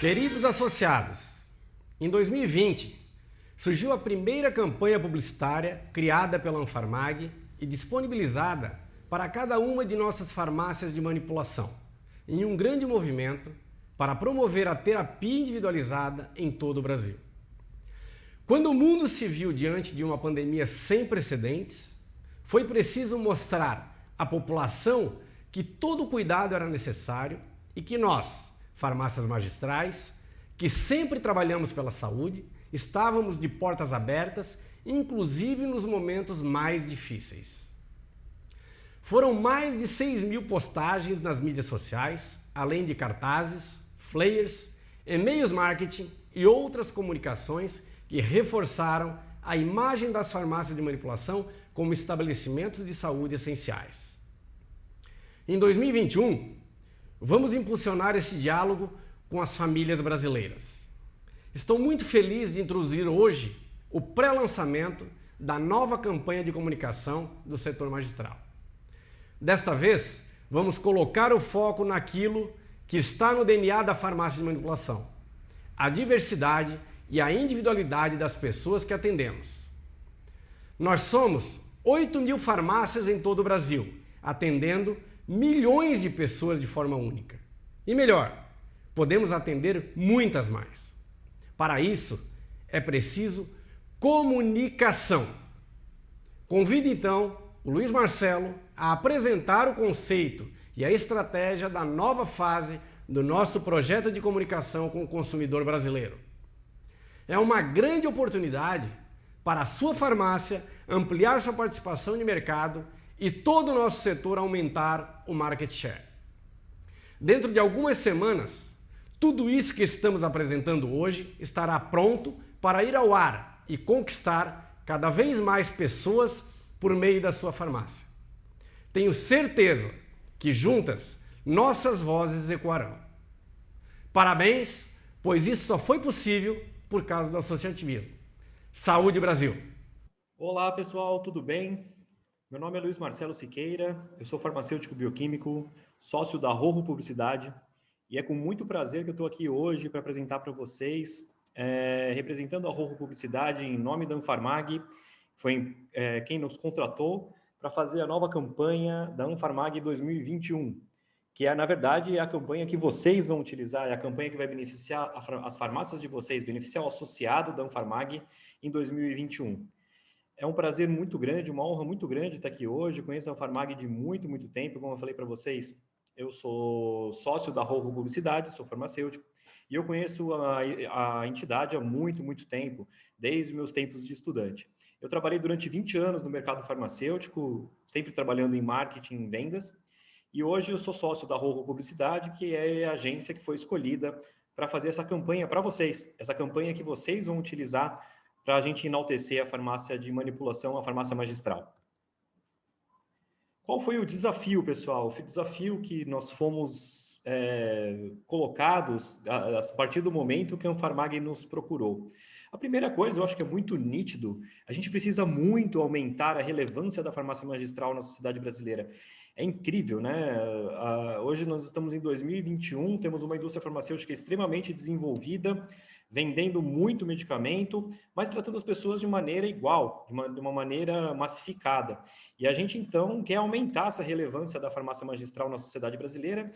Queridos associados, em 2020 surgiu a primeira campanha publicitária criada pela Anfarmag e disponibilizada para cada uma de nossas farmácias de manipulação, em um grande movimento para promover a terapia individualizada em todo o Brasil. Quando o mundo se viu diante de uma pandemia sem precedentes, foi preciso mostrar à população que todo cuidado era necessário e que nós, farmácias magistrais, que sempre trabalhamos pela saúde, estávamos de portas abertas, inclusive nos momentos mais difíceis. Foram mais de 6.000 postagens nas mídias sociais, além de cartazes, flyers, e-mails marketing e outras comunicações que reforçaram a imagem das farmácias de manipulação como estabelecimentos de saúde essenciais. Em 2021, vamos impulsionar esse diálogo com as famílias brasileiras. Estou muito feliz de introduzir hoje o pré-lançamento da nova campanha de comunicação do setor magistral. Desta vez, vamos colocar o foco naquilo que está no DNA da farmácia de manipulação: a diversidade e a individualidade das pessoas que atendemos. Nós somos 8.000 farmácias em todo o Brasil, atendendo milhões de pessoas de forma única. E melhor, podemos atender muitas mais. Para isso, é preciso comunicação. Convido então o Luiz Marcelo a apresentar o conceito e a estratégia da nova fase do nosso projeto de comunicação com o consumidor brasileiro. É uma grande oportunidade para a sua farmácia ampliar sua participação de mercado e todo o nosso setor aumentar o market share. Dentro de algumas semanas, tudo isso que estamos apresentando hoje estará pronto para ir ao ar e conquistar cada vez mais pessoas por meio da sua farmácia. Tenho certeza que juntas nossas vozes ecoarão. Parabéns, pois isso só foi possível por causa do associativismo. Saúde, Brasil! Olá, pessoal, tudo bem? Meu nome é Luiz Marcelo Siqueira, eu sou farmacêutico bioquímico, sócio da Rojo Publicidade, e é com muito prazer que eu estou aqui hoje para apresentar para vocês, representando a Rojo Publicidade em nome da Anfarmag, foi quem nos contratou para fazer a nova campanha da Anfarmag 2021, que é, na verdade, a campanha que vocês vão utilizar, é a campanha que vai beneficiar as farmácias de vocês, beneficiar o associado da Anfarmag em 2021. É um prazer muito grande, uma honra muito grande estar aqui hoje. Conheço a Anfarmag de muito, muito tempo. Como eu falei para vocês, eu sou sócio da Rojo Publicidade, sou farmacêutico, e eu conheço a entidade há muito, muito tempo, desde os meus tempos de estudante. Eu trabalhei durante 20 anos no mercado farmacêutico, sempre trabalhando em marketing e vendas, e hoje eu sou sócio da Rojo Publicidade, que é a agência que foi escolhida para fazer essa campanha para vocês, essa campanha que vocês vão utilizar para a gente enaltecer a farmácia de manipulação, a farmácia magistral. Qual foi o desafio, pessoal? O desafio que nós fomos colocados a partir do momento que a Anfarmag nos procurou. A primeira coisa, eu acho que é muito nítido, a gente precisa muito aumentar a relevância da farmácia magistral na sociedade brasileira. É incrível, né? Hoje nós estamos em 2021, temos uma indústria farmacêutica extremamente desenvolvida, vendendo muito medicamento, mas tratando as pessoas de maneira igual, de uma maneira massificada. E a gente, então, quer aumentar essa relevância da farmácia magistral na sociedade brasileira,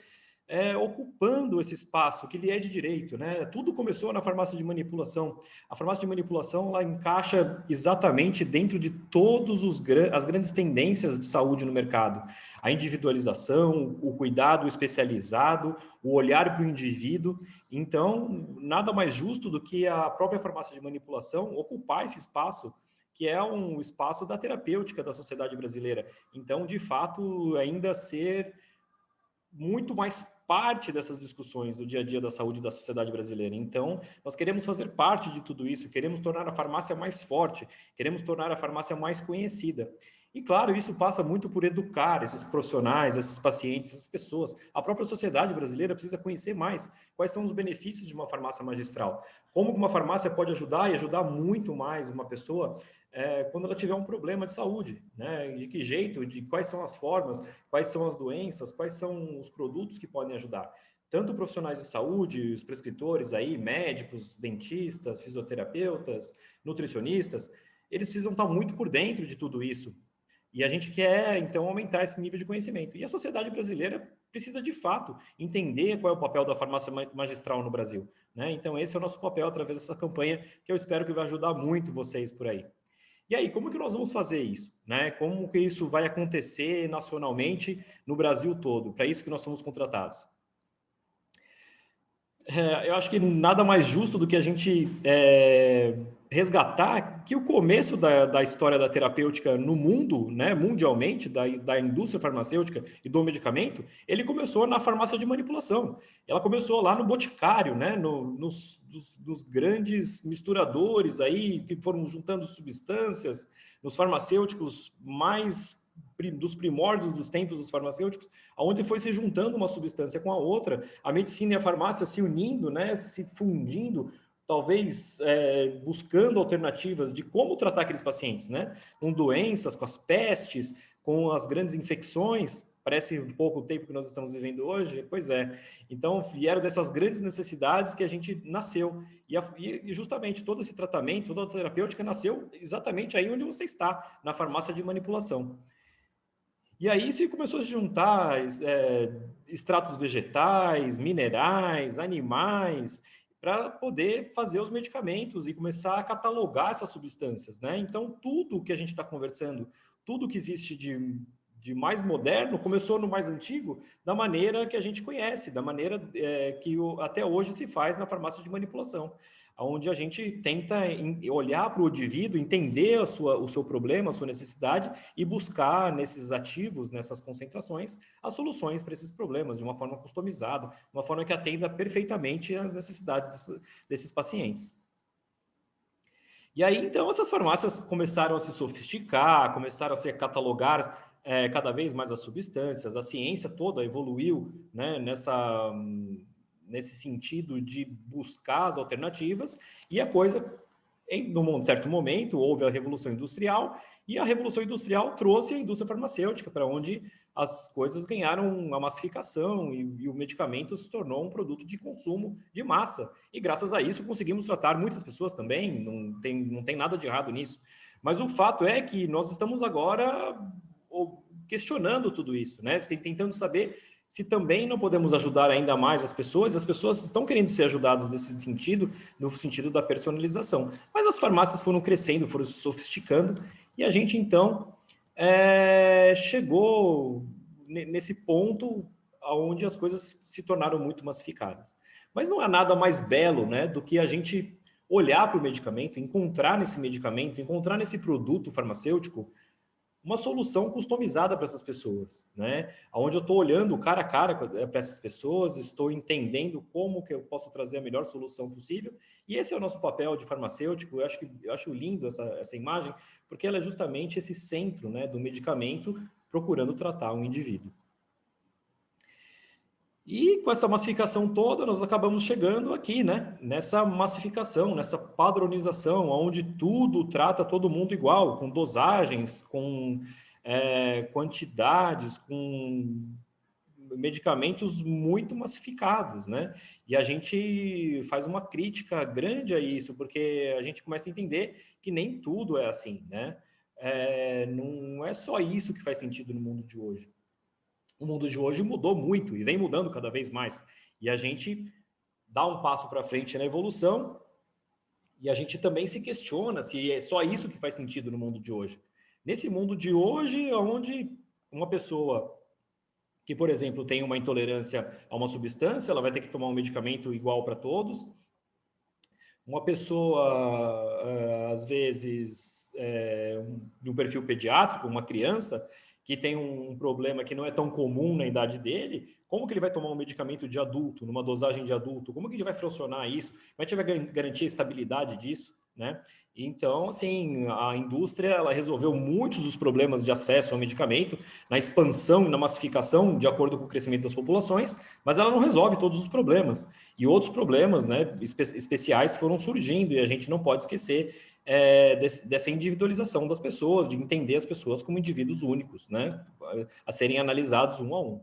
ocupando esse espaço que lhe é de direito, né? Tudo começou na farmácia de manipulação. A farmácia de manipulação, ela encaixa exatamente dentro de todas as grandes tendências de saúde no mercado. A individualização, o cuidado especializado, o olhar para o indivíduo. Então, nada mais justo do que a própria farmácia de manipulação ocupar esse espaço, que é um espaço da terapêutica da sociedade brasileira. Então, de fato, ainda ser muito mais parte dessas discussões do dia a dia da saúde da sociedade brasileira. Então, nós queremos fazer parte de tudo isso, queremos tornar a farmácia mais forte, queremos tornar a farmácia mais conhecida. E, claro, isso passa muito por educar esses profissionais, esses pacientes, essas pessoas. A própria sociedade brasileira precisa conhecer mais quais são os benefícios de uma farmácia magistral. Como uma farmácia pode ajudar e ajudar muito mais uma pessoa quando ela tiver um problema de saúde, né? De que jeito, de quais são as formas, quais são as doenças, quais são os produtos que podem ajudar. Tanto profissionais de saúde, os prescritores aí, médicos, dentistas, fisioterapeutas, nutricionistas, eles precisam estar muito por dentro de tudo isso. E a gente quer, então, aumentar esse nível de conhecimento. E a sociedade brasileira precisa, de fato, entender qual é o papel da farmácia magistral no Brasil, né? Então, esse é o nosso papel através dessa campanha, que eu espero que vai ajudar muito vocês por aí. E aí, como que nós vamos fazer isso, né? Como que isso vai acontecer nacionalmente no Brasil todo? Para isso que nós somos contratados. Eu acho que nada mais justo do que a gente resgatar que o começo da história da terapêutica no mundo, né, mundialmente, da indústria farmacêutica e do medicamento, ele começou na farmácia de manipulação. Ela começou lá no boticário, né, nos grandes misturadores aí, que foram juntando substâncias, nos farmacêuticos dos primórdios dos tempos dos farmacêuticos, onde foi se juntando uma substância com a outra, a medicina e a farmácia se unindo, né, se fundindo, talvez buscando alternativas de como tratar aqueles pacientes, né, com doenças, com as pestes, com as grandes infecções. Parece um pouco o tempo que nós estamos vivendo hoje. Pois é. Então, vieram dessas grandes necessidades que a gente nasceu. E justamente todo esse tratamento, toda a terapêutica nasceu exatamente aí onde você está, na farmácia de manipulação. E aí se começou a juntar extratos vegetais, minerais, animais, para poder fazer os medicamentos e começar a catalogar essas substâncias, né? Então, tudo que a gente está conversando, tudo que existe de mais moderno, começou no mais antigo, da maneira que a gente conhece, da maneira que até hoje se faz na farmácia de manipulação, onde a gente tenta olhar para o indivíduo, entender o seu problema, a sua necessidade e buscar nesses ativos, nessas concentrações, as soluções para esses problemas de uma forma customizada, uma forma que atenda perfeitamente às necessidades desses pacientes. E aí, então, essas farmácias começaram a se sofisticar, começaram a se catalogar cada vez mais as substâncias, a ciência toda evoluiu, né, nesse sentido de buscar as alternativas, e a coisa, num certo momento, houve a Revolução Industrial, e a Revolução Industrial trouxe a indústria farmacêutica, para onde as coisas ganharam uma massificação e o medicamento se tornou um produto de consumo de massa. E graças a isso conseguimos tratar muitas pessoas também, não tem nada de errado nisso. Mas o fato é que nós estamos agora questionando tudo isso, né? Tentando saber se também não podemos ajudar ainda mais as pessoas estão querendo ser ajudadas nesse sentido, no sentido da personalização. Mas as farmácias foram crescendo, foram se sofisticando, e a gente, então, chegou nesse ponto onde as coisas se tornaram muito massificadas. Mas não há nada mais belo, né, do que a gente olhar para o medicamento, encontrar nesse medicamento, encontrar nesse produto farmacêutico, uma solução customizada para essas pessoas, né? Onde eu estou olhando cara a cara para essas pessoas, estou entendendo como que eu posso trazer a melhor solução possível, e esse é o nosso papel de farmacêutico. Eu acho lindo essa imagem, porque ela é justamente esse centro, né, do medicamento procurando tratar um indivíduo. E com essa massificação toda, nós acabamos chegando aqui, né? Nessa massificação, nessa padronização, onde tudo trata todo mundo igual, com dosagens, com quantidades, com medicamentos muito massificados, né? E a gente faz uma crítica grande a isso, porque a gente começa a entender que nem tudo é assim, né? Não é só isso que faz sentido no mundo de hoje. O mundo de hoje mudou muito e vem mudando cada vez mais. E a gente dá um passo para frente na evolução e a gente também se questiona se é só isso que faz sentido no mundo de hoje. Nesse mundo de hoje, onde uma pessoa que, por exemplo, tem uma intolerância a uma substância, ela vai ter que tomar um medicamento igual para todos. Uma pessoa, às vezes, de um perfil pediátrico, uma criança, que tem um problema que não é tão comum na idade dele, como que ele vai tomar um medicamento de adulto, numa dosagem de adulto? Como que ele vai funcionar isso? Como é que vai garantir a estabilidade disso? né? Então, assim, a indústria, ela resolveu muitos dos problemas de acesso ao medicamento, na expansão e na massificação, de acordo com o crescimento das populações, mas ela não resolve todos os problemas. E outros problemas, né, especiais foram surgindo, e a gente não pode esquecer dessa individualização das pessoas, de entender as pessoas como indivíduos únicos, né, a serem analisados um a um.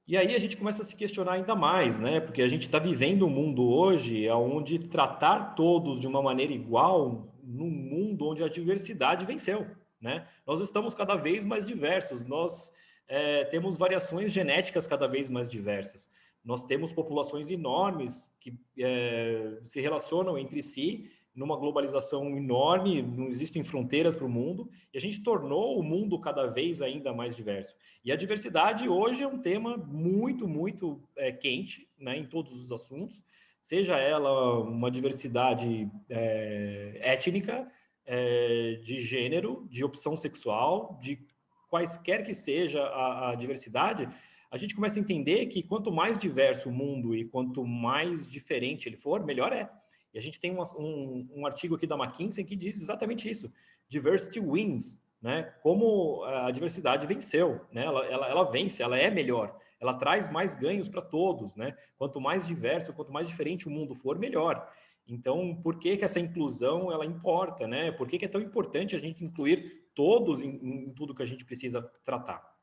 E aí a gente começa a se questionar ainda mais, né? Porque a gente está vivendo um mundo hoje onde tratar todos de uma maneira igual, num mundo onde a diversidade venceu, né? Nós estamos cada vez mais diversos, nós temos variações genéticas cada vez mais diversas, nós temos populações enormes que se relacionam entre si numa globalização enorme, não existem fronteiras para o mundo, e a gente tornou o mundo cada vez ainda mais diverso. E a diversidade hoje é um tema muito, muito quente, né, em todos os assuntos, seja ela uma diversidade étnica, de gênero, de opção sexual, de quaisquer que seja a diversidade, a gente começa a entender que quanto mais diverso o mundo e quanto mais diferente ele for, melhor é. E a gente tem um artigo aqui da McKinsey que diz exatamente isso, diversity wins, né? Como a diversidade venceu, né? Ela vence, ela é melhor, ela traz mais ganhos para todos, né? Quanto mais diverso, quanto mais diferente o mundo for, melhor. Então, por que essa inclusão ela importa, né? Por que é tão importante a gente incluir todos em tudo que a gente precisa tratar?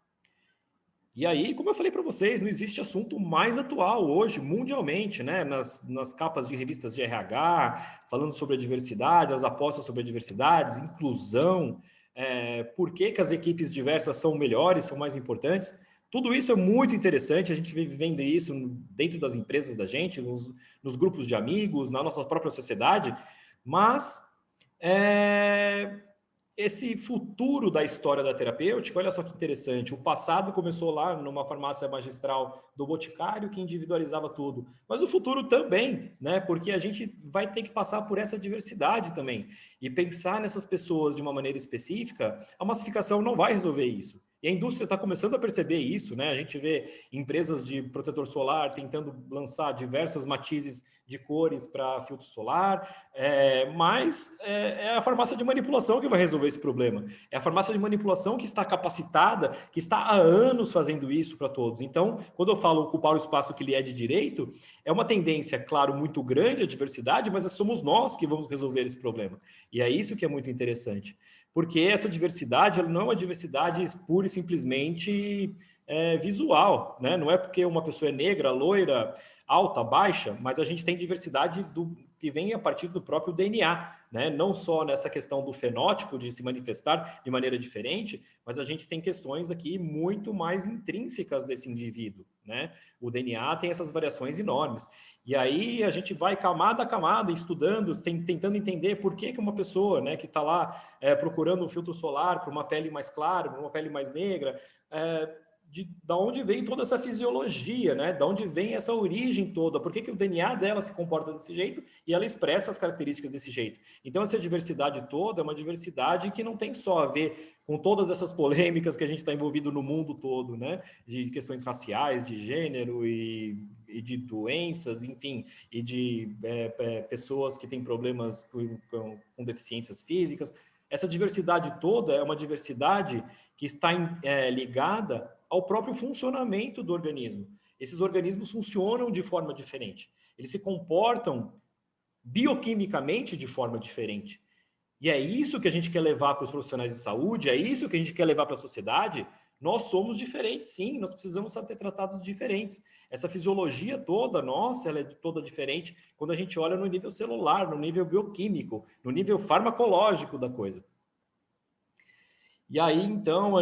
E aí, como eu falei para vocês, não existe assunto mais atual hoje, mundialmente, né? Nas capas de revistas de RH, falando sobre a diversidade, as apostas sobre a diversidade, inclusão, por que as equipes diversas são melhores, são mais importantes. Tudo isso é muito interessante, a gente vem vivendo isso dentro das empresas da gente, nos grupos de amigos, na nossa própria sociedade, mas esse futuro da história da terapêutica, olha só que interessante, o passado começou lá numa farmácia magistral do Boticário, que individualizava tudo, mas o futuro também, né? Porque a gente vai ter que passar por essa diversidade também, e pensar nessas pessoas de uma maneira específica, a massificação não vai resolver isso. E a indústria está começando a perceber isso, né? A gente vê empresas de protetor solar tentando lançar diversas matizes de cores para filtro solar, mas é a farmácia de manipulação que vai resolver esse problema. É a farmácia de manipulação que está capacitada, que está há anos fazendo isso para todos. Então, quando eu falo ocupar o espaço que lhe é de direito, é uma tendência, claro, muito grande a diversidade, mas somos nós que vamos resolver esse problema. E é isso que é muito interessante. Porque essa diversidade ela não é uma diversidade pura e simplesmente visual, né? Não é porque uma pessoa é negra, loira, alta, baixa, mas a gente tem diversidade que vem a partir do próprio DNA, né? Não só nessa questão do fenótipo de se manifestar de maneira diferente, mas a gente tem questões aqui muito mais intrínsecas desse indivíduo, né? O DNA tem essas variações enormes. E aí a gente vai camada a camada estudando, tentando entender por que uma pessoa, né, que está lá procurando um filtro solar para uma pele mais clara, para uma pele mais negra, da onde vem toda essa fisiologia, né? Da onde vem essa origem toda? Por que o DNA dela se comporta desse jeito e ela expressa as características desse jeito? Então, essa diversidade toda é uma diversidade que não tem só a ver com todas essas polêmicas que a gente está envolvido no mundo todo, né? De questões raciais, de gênero e de doenças, enfim, e de pessoas que têm problemas com deficiências físicas. Essa diversidade toda é uma diversidade que está ligada ao próprio funcionamento do organismo. Esses organismos funcionam de forma diferente. Eles se comportam bioquimicamente de forma diferente. E é isso que a gente quer levar para os profissionais de saúde, é isso que a gente quer levar para a sociedade. Nós somos diferentes, sim, nós precisamos ser tratados diferentes. Essa fisiologia toda nossa, ela é toda diferente quando a gente olha no nível celular, no nível bioquímico, no nível farmacológico da coisa. E aí, então,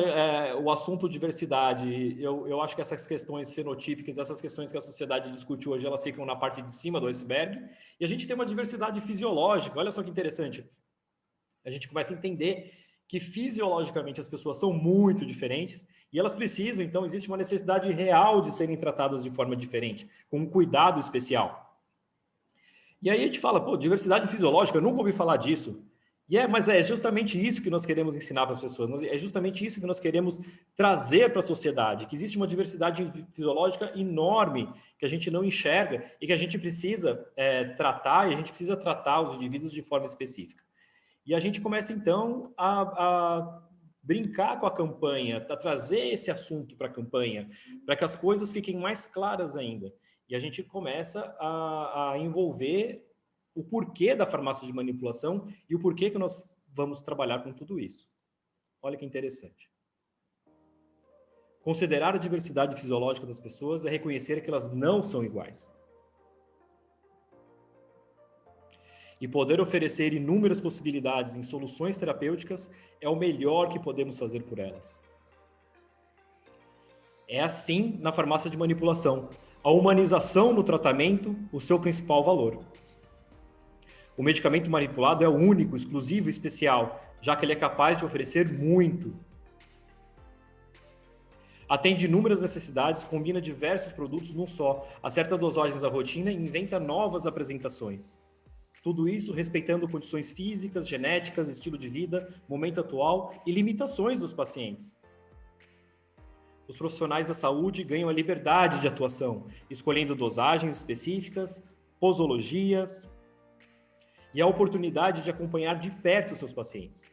o assunto diversidade, eu acho que essas questões fenotípicas, essas questões que a sociedade discute hoje, elas ficam na parte de cima do iceberg, e a gente tem uma diversidade fisiológica, olha só que interessante. A gente começa a entender que fisiologicamente as pessoas são muito diferentes, e elas precisam, então, existe uma necessidade real de serem tratadas de forma diferente, com um cuidado especial. E aí a gente fala, pô, diversidade fisiológica, eu nunca ouvi falar disso. Mas é justamente isso que nós queremos ensinar para as pessoas, é justamente isso que nós queremos trazer para a sociedade, que existe uma diversidade fisiológica enorme que a gente não enxerga e que a gente precisa tratar, e a gente precisa tratar os indivíduos de forma específica. E a gente começa, então, a brincar com a campanha, a trazer esse assunto para a campanha, para que as coisas fiquem mais claras ainda. E a gente começa a envolver o porquê da farmácia de manipulação e o porquê que nós vamos trabalhar com tudo isso. Olha que interessante. Considerar a diversidade fisiológica das pessoas é reconhecer que elas não são iguais. E poder oferecer inúmeras possibilidades em soluções terapêuticas é o melhor que podemos fazer por elas. É assim na farmácia de manipulação. A humanização no tratamento, o seu principal valor. O medicamento manipulado é único, exclusivo e especial, já que ele é capaz de oferecer muito. Atende inúmeras necessidades, combina diversos produtos num só, acerta dosagens à rotina e inventa novas apresentações. Tudo isso respeitando condições físicas, genéticas, estilo de vida, momento atual e limitações dos pacientes. Os profissionais da saúde ganham a liberdade de atuação, escolhendo dosagens específicas, posologias e a oportunidade de acompanhar de perto os seus pacientes.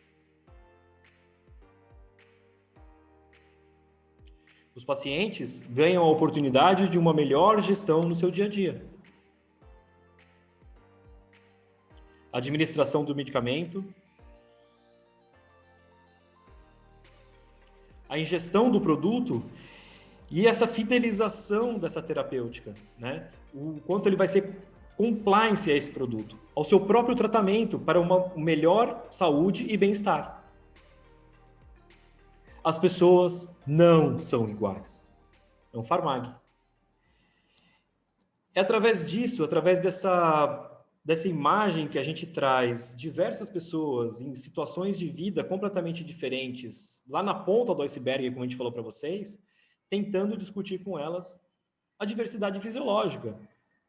Os pacientes ganham a oportunidade de uma melhor gestão no seu dia a dia. Administração do medicamento, a ingestão do produto e essa fidelização dessa terapêutica, né? O quanto ele vai ser compliance a esse produto, ao seu próprio tratamento para uma melhor saúde e bem-estar. As pessoas não são iguais. É um Pharmag. É através disso, através dessa imagem que a gente traz diversas pessoas em situações de vida completamente diferentes, lá na ponta do iceberg, como a gente falou para vocês, tentando discutir com elas a diversidade fisiológica.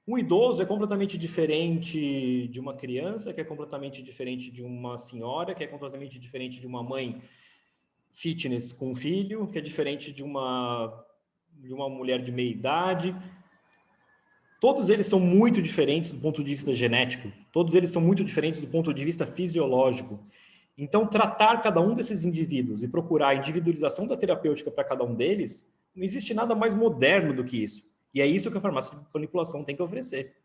Um idoso é completamente diferente de uma criança, que é completamente diferente de uma senhora, que é completamente diferente de uma mãe fitness com um filho, que é diferente de uma mulher de meia idade. Todos eles são muito diferentes do ponto de vista genético, todos eles são muito diferentes do ponto de vista fisiológico. Então, tratar cada um desses indivíduos e procurar a individualização da terapêutica para cada um deles, não existe nada mais moderno do que isso. E é isso que a farmácia de manipulação tem que oferecer.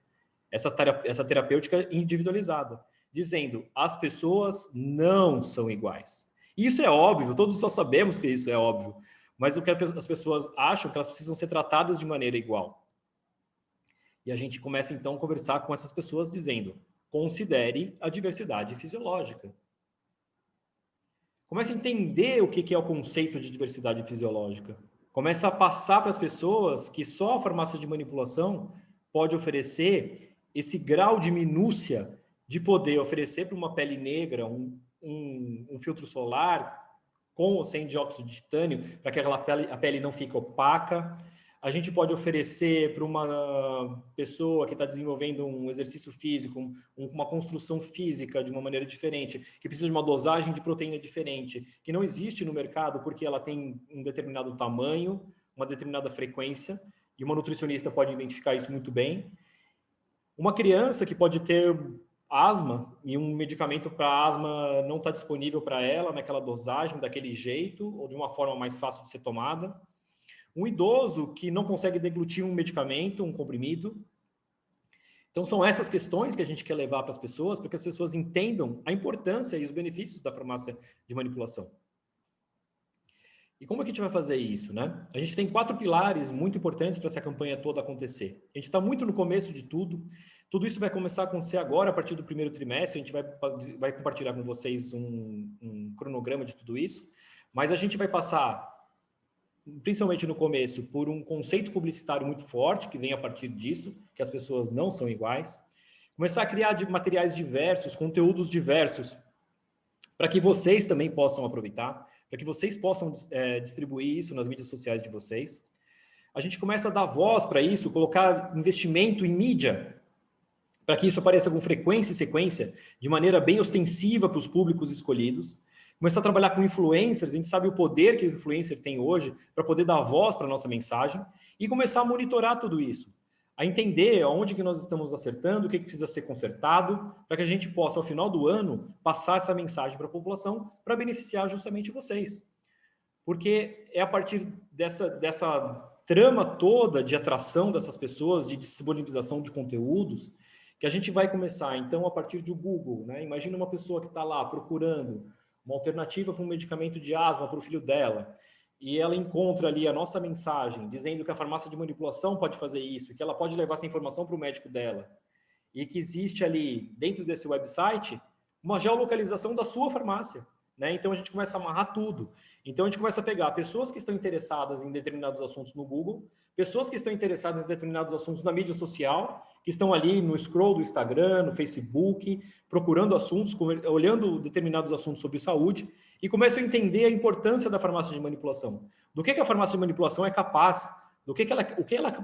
Essa terapêutica individualizada, dizendo, as pessoas não são iguais. E isso é óbvio, todos só sabemos que isso é óbvio, mas o que as pessoas acham que elas precisam ser tratadas de maneira igual. E a gente começa, então, a conversar com essas pessoas dizendo, considere a diversidade fisiológica. Comece a entender o que é o conceito de diversidade fisiológica. Começa a passar para as pessoas que só a farmácia de manipulação pode oferecer esse grau de minúcia de poder oferecer para uma pele negra um filtro solar com ou sem dióxido de titânio, para que a pele não fique opaca. A gente pode oferecer para uma pessoa que está desenvolvendo um exercício físico, uma construção física de uma maneira diferente, que precisa de uma dosagem de proteína diferente, que não existe no mercado porque ela tem um determinado tamanho, uma determinada frequência, e uma nutricionista pode identificar isso muito bem. Uma criança que pode ter asma e um medicamento para asma não está disponível para ela naquela dosagem, daquele jeito, ou de uma forma mais fácil de ser tomada. Um idoso que não consegue deglutir um medicamento, um comprimido. Então, são essas questões que a gente quer levar para as pessoas, para que as pessoas entendam a importância e os benefícios da farmácia de manipulação. E como é que a gente vai fazer isso, né? A gente tem 4 pilares muito importantes para essa campanha toda acontecer. A gente está muito no começo de tudo. Tudo isso vai começar a acontecer agora, a partir do primeiro trimestre. A gente vai compartilhar com vocês um cronograma de tudo isso. Mas a gente vai passar, principalmente no começo, por um conceito publicitário muito forte, que vem a partir disso, que as pessoas não são iguais. Começar a criar materiais diversos, conteúdos diversos, para que vocês também possam aproveitar, para que vocês possam distribuir isso nas mídias sociais de vocês. A gente começa a dar voz para isso, colocar investimento em mídia, para que isso apareça com frequência e sequência, de maneira bem ostensiva para os públicos escolhidos. Começar a trabalhar com influencers, a gente sabe o poder que o influencer tem hoje para poder dar voz para a nossa mensagem e começar a monitorar tudo isso, a entender onde que nós estamos acertando, o que precisa ser consertado, para que a gente possa, ao final do ano, passar essa mensagem para a população para beneficiar justamente vocês. Porque é a partir dessa trama toda de atração dessas pessoas, de disponibilização de conteúdos, que a gente vai começar, então, a partir do Google, né? Imagina uma pessoa que está lá procurando uma alternativa para um medicamento de asma para o filho dela, e ela encontra ali a nossa mensagem, dizendo que a farmácia de manipulação pode fazer isso, que ela pode levar essa informação para o médico dela, e que existe ali, dentro desse website, uma geolocalização da sua farmácia, né? Então, a gente começa a amarrar tudo. Então, a gente começa a pegar pessoas que estão interessadas em determinados assuntos no Google, pessoas que estão interessadas em determinados assuntos na mídia social, que estão ali no scroll do Instagram, no Facebook, procurando assuntos, olhando determinados assuntos sobre saúde, e começam a entender a importância da farmácia de manipulação. Do que a farmácia de manipulação é capaz,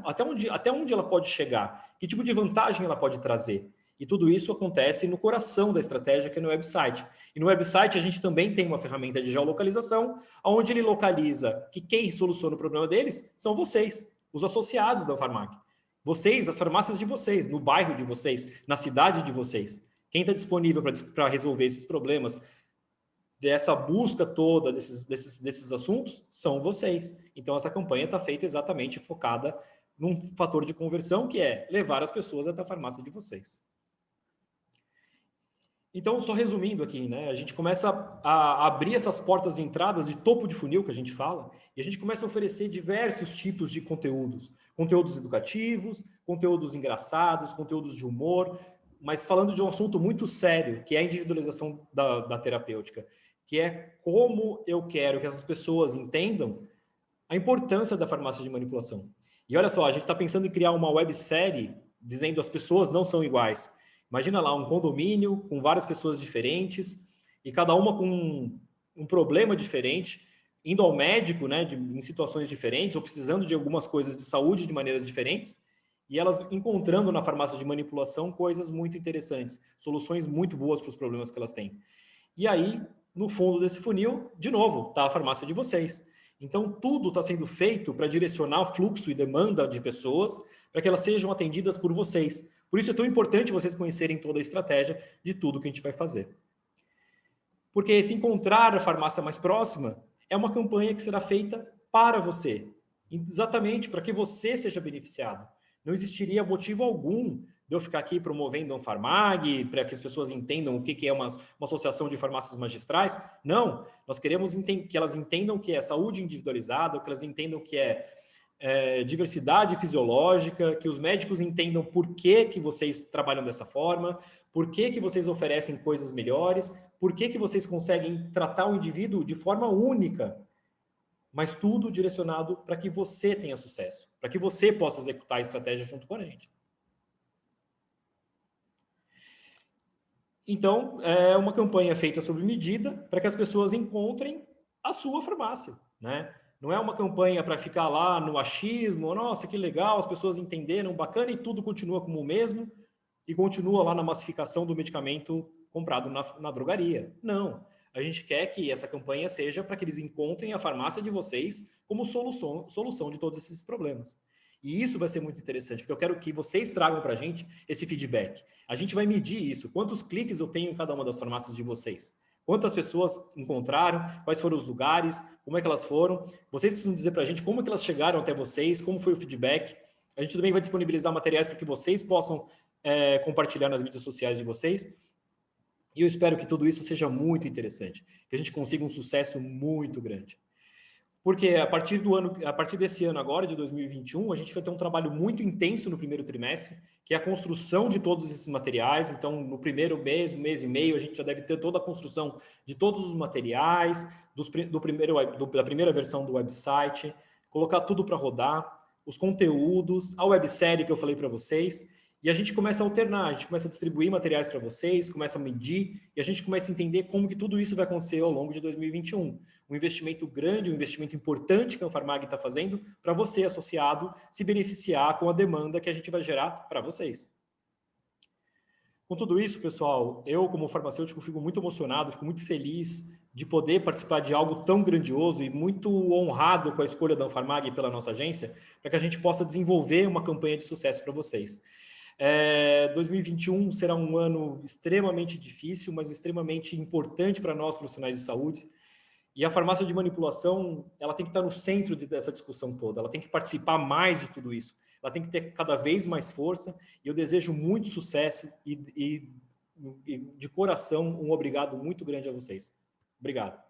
até onde ela pode chegar, que tipo de vantagem ela pode trazer. E tudo isso acontece no coração da estratégia, que é no website. E no website a gente também tem uma ferramenta de geolocalização, onde ele localiza que quem soluciona o problema deles são vocês, os associados da Farmac. Vocês, as farmácias de vocês, no bairro de vocês, na cidade de vocês. Quem está disponível para resolver esses problemas, dessa busca toda desses assuntos, são vocês. Então, essa campanha está feita exatamente focada num fator de conversão, que é levar as pessoas até a farmácia de vocês. Então, só resumindo aqui, né? A gente começa a abrir essas portas de entradas de topo de funil, que a gente fala, e a gente começa a oferecer diversos tipos de conteúdos. Conteúdos educativos, conteúdos engraçados, conteúdos de humor, mas falando de um assunto muito sério, que é a individualização da terapêutica, que é como eu quero que essas pessoas entendam a importância da farmácia de manipulação. E olha só, a gente está pensando em criar uma websérie dizendo as pessoas não são iguais. Imagina lá um condomínio com várias pessoas diferentes e cada uma com um problema diferente, indo ao médico, né, em situações diferentes ou precisando de algumas coisas de saúde de maneiras diferentes, e elas encontrando na farmácia de manipulação coisas muito interessantes, soluções muito boas para os problemas que elas têm. E aí, no fundo desse funil, de novo, está a farmácia de vocês. Então, tudo está sendo feito para direcionar fluxo e demanda de pessoas para que elas sejam atendidas por vocês. Por isso é tão importante vocês conhecerem toda a estratégia de tudo que a gente vai fazer. Porque se encontrar a farmácia mais próxima é uma campanha que será feita para você, exatamente para que você seja beneficiado. Não existiria motivo algum de eu ficar aqui promovendo um Farmag, para que as pessoas entendam o que é uma associação de farmácias magistrais. Não, nós queremos que elas entendam o que é saúde individualizada, que elas entendam o que é diversidade fisiológica, que os médicos entendam por que vocês trabalham dessa forma, por que vocês oferecem coisas melhores, por que vocês conseguem tratar o indivíduo de forma única, mas tudo direcionado para que você tenha sucesso, para que você possa executar a estratégia junto com a gente. Então, é uma campanha feita sob medida para que as pessoas encontrem a sua farmácia, né? Não é uma campanha para ficar lá no achismo, nossa, que legal, as pessoas entenderam, bacana, e tudo continua como o mesmo, e continua lá na massificação do medicamento comprado na drogaria. Não. A gente quer que essa campanha seja para que eles encontrem a farmácia de vocês como solução de todos esses problemas. E isso vai ser muito interessante, porque eu quero que vocês tragam para a gente esse feedback. A gente vai medir isso, quantos cliques eu tenho em cada uma das farmácias de vocês. Quantas pessoas encontraram, quais foram os lugares, como é que elas foram. Vocês precisam dizer para a gente como é que elas chegaram até vocês, como foi o feedback. A gente também vai disponibilizar materiais para que vocês possam compartilhar nas mídias sociais de vocês. E eu espero que tudo isso seja muito interessante, que a gente consiga um sucesso muito grande. Porque a partir desse ano agora, de 2021, a gente vai ter um trabalho muito intenso no primeiro trimestre, que é a construção de todos esses materiais. Então, no primeiro mês, mês e meio, a gente já deve ter toda a construção de todos os materiais, da primeira versão do website, colocar tudo para rodar, os conteúdos, a websérie que eu falei para vocês, e a gente começa a alternar, a gente começa a distribuir materiais para vocês, começa a medir, e a gente começa a entender como que tudo isso vai acontecer ao longo de 2021. Um investimento grande, um investimento importante que a Farmag está fazendo para você, associado, se beneficiar com a demanda que a gente vai gerar para vocês. Com tudo isso, pessoal, eu, como farmacêutico, fico muito emocionado, fico muito feliz de poder participar de algo tão grandioso e muito honrado com a escolha da Anfarmag pela nossa agência, para que a gente possa desenvolver uma campanha de sucesso para vocês. 2021 será um ano extremamente difícil, mas extremamente importante para nós, profissionais de saúde. E a farmácia de manipulação, ela tem que estar no centro dessa discussão toda, ela tem que participar mais de tudo isso, ela tem que ter cada vez mais força, e eu desejo muito sucesso e de coração, um obrigado muito grande a vocês. Obrigado.